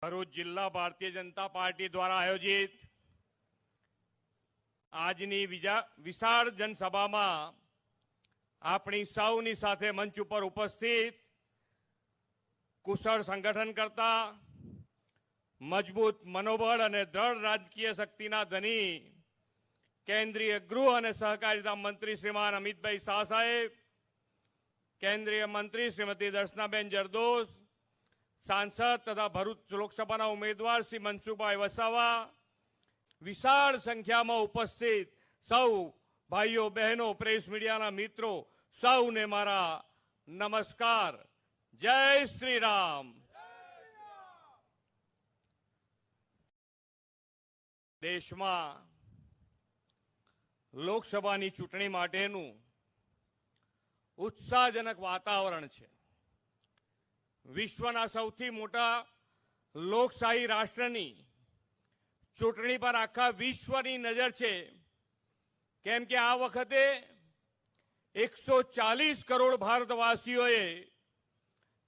ભરૂચ જિલ્લા ભારતીય જનતા પાર્ટી દ્વારા આયોજિત આજની વિશાળ જનસભામાં આપણી સૌની સાથે મંચ ઉપર ઉપસ્થિત કુશળ સંગઠન કરતા મજબૂત મનોબળ અને દ્રઢ રાજકીય શક્તિના ધની કેન્દ્રીય ગૃહ અને સહકારિતા મંત્રી શ્રીમાન અમિતભાઈ શાહ સાહેબ, કેન્દ્રીય મંત્રી શ્રીમતી દર્શનાબેન જરદોશ, सांसद तथा भरूच लोकसभा उम्मीदवार श्री मनसुखभाई वसावा, विशाल संख्या में उपस्थित सौ भाईओ बहनों, प्रेस मीडिया मित्रों, सौने मारा नमस्कार। जय श्री राम। देश में लोकसभा चूंटणी माटेनु उत्साहजनक वातावरण है। विश्वना सौथी मोटा लोकशाही राष्ट्रनी चूंटणी पर आखा विश्वनी नजर है, केम के आ वखते 140 करोड़ भारतवासीओए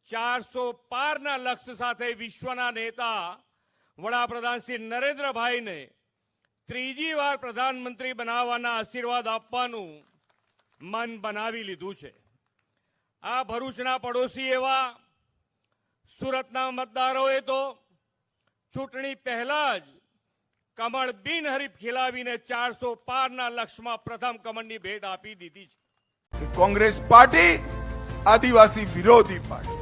400 पारना लक्ष्य साथे विश्वना नेता वडाप्रधान श्री नरेन्द्रभाई ने त्रीजी वार प्रधानमंत्री बनाववाना आशीर्वाद आपवानुं मन बनावी लीधुं छे। आ भरूचना पड़ोशी एवा सूरतना मतदारोए तो चूंटणी पहला ज कमळ बिनहरीफ खिलावीने 400 पारना लक्ष्यमां प्रथम कमळनी भेट आपी दीधी छे। कांग्रेस पार्टी आदिवासी विरोधी पार्टी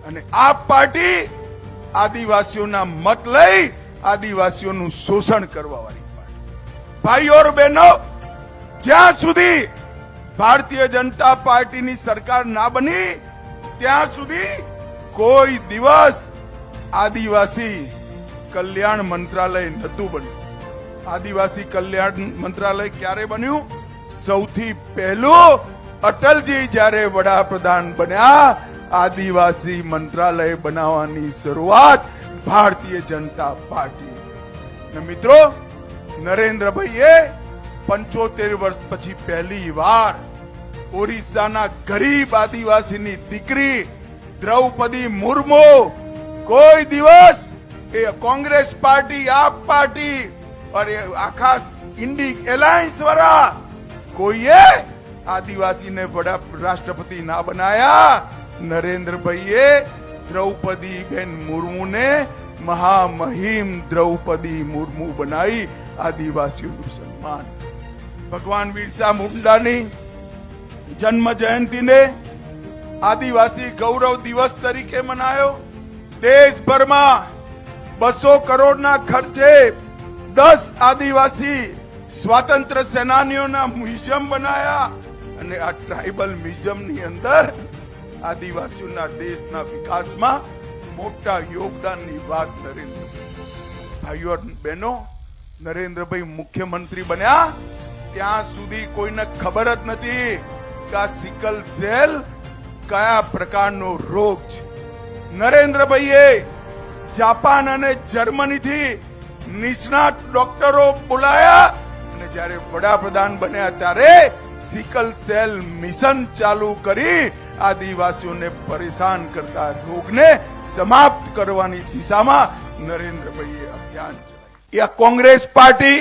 अने आप पार्टी आदिवासीओना मत लई आदिवासीओनुं शोषण करवावाळी पार्टी। भाई और बहनों, ज्यां सुधी भारतीय जनता पार्टीनी सरकार ना बनी त्यां सुधी कोई दिवस आदिवासी कल्याण मंत्रालय नतु बन्युं। आदिवासी कल्याण मंत्रालय क्यारे बन्युं? सौथी पहेलू अटलजी ज्यारे वडाप्रधान बन्या आदिवासी मंत्रालय बनाववानी शरूआत भारतीय जनता पार्टी ने मित्रों नरेन्द्रभाईए 75 वर्ष पछी पहली वार ओडिशाना गरीब आदिवासीनी दीकरी द्रौपदी मुर्मू कोई दिवस कांग्रेस पार्टी, आप पार्टी और आखा इंडी एलायंस वाला कोई आदिवासी ने बड़ा राष्ट्रपति ना बनाया। नरेंद्र भाई द्रौपदी बेन मुर्मू ने महामहिम द्रौपदी मुर्मू बनाई आदिवासियों नु सम्मान। भगवान बिरसा मुंडा नी जन्म जयंती ने आदिवासी गौरव दिवस तरीके मनायो। देश भर में 200 करोड़ ना खर्चे 10 आदिवासी स्वातंत्र सेनानीओ ना म्यूजियम बनाया अने आ ट्राइबल म्यूजियम नी अंदर आदिवासीओ ना देश ना विकास में मोटा योगदान नी बात नरेंद्र भाईओ बहनों, नरेंद्र भाई मुख्यमंत्री बन्या त्यां सुधी कोईने खबर ज नथी के सिकल सेल कया प्रकारनो रोग छे। नरेंद्रभाईए जापान अने जर्मनी थी निष्णात डॉक्टरो बोलाया अने ज्यारे वडाप्रधान बन्या त्यारे सिकल सेल मिशन चालू करी आदिवासीओने परेशान करता रोगने समाप्त करवानी दिशामां नरेंद्रभाईए अभियान चलाव्युं। या कांग्रेस पार्टी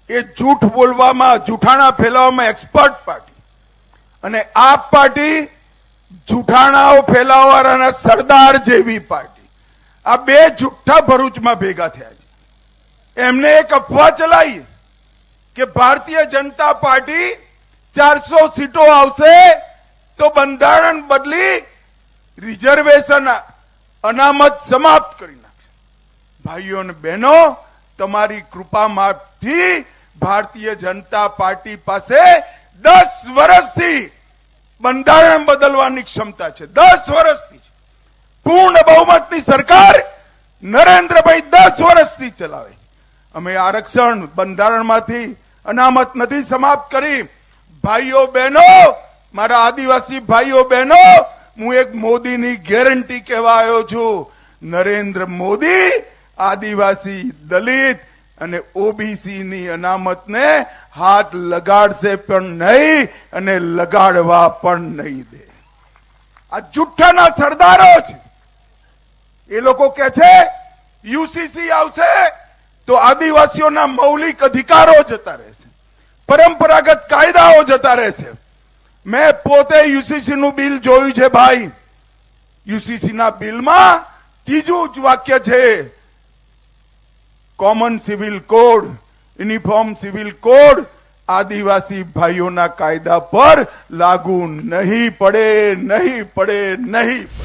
ए झूठ बोलवामां, जूठाणा फैलाववामां एक्सपर्ट पार्टी અને આપ પાર્ટી જૂઠાણાઓ ફેલાવવાના સરદાર જેવી પાર્ટી। આ બે જુઠ્ઠા ભરૂચમાં ભેગા થયા છે। એમને એક અફવા ચલાવી કે ભારતીય જનતા પાર્ટી 400 સીટો આવશે તો બંધારણ બદલી રિઝર્વેશન અનામત સમાપ્ત કરી નાખશે। ભાઈઓ અને બહેનો, તમારી કૃપામાંથી ભારતીય જનતા પાર્ટી પાસે 10 વર્ષથી બંધારણ બદલવાની ક્ષમતા છે। 10 વર્ષથી પૂર્ણ બહુમતની સરકાર નરેન્દ્રભાઈ 10 વર્ષથી ચલાવે। અમે આરક્ષણ બંધારણમાંથી અનામત નથી સમાપ્ત કરી। ભાઈઓ બહેનો, મારા આદિવાસી ભાઈઓ બહેનો, હું એક મોદીની ગેરંટી કહેવા આવ્યો છું। નરેન્દ્ર મોદી આદિવાસી, દલિત અને ઓબીસી ની અનામત ને हाथ लगाड़से पण नहीं अने लगाड़वा पण नहीं दे। आ जुठ्ठाना सरदारो छे। એ લોકો કે છે યુસીસી આવશે તો આદિવાસીઓના મૌલિક અધિકારો જતા રહેશે, પરંપરાગત કાયદાઓ જતા રહેશે. મેં પોતે યુસીસી નું બિલ જોયું છે ભાઈ. યુસીસી ના બિલમાં ત્રીજું જ વાક્ય છે, common civil code, uniform civil code આદિવાસી ભાઈઓના કાયદા પર લાગુ નહીં પડે, નહીં પડે, નહીં પડે.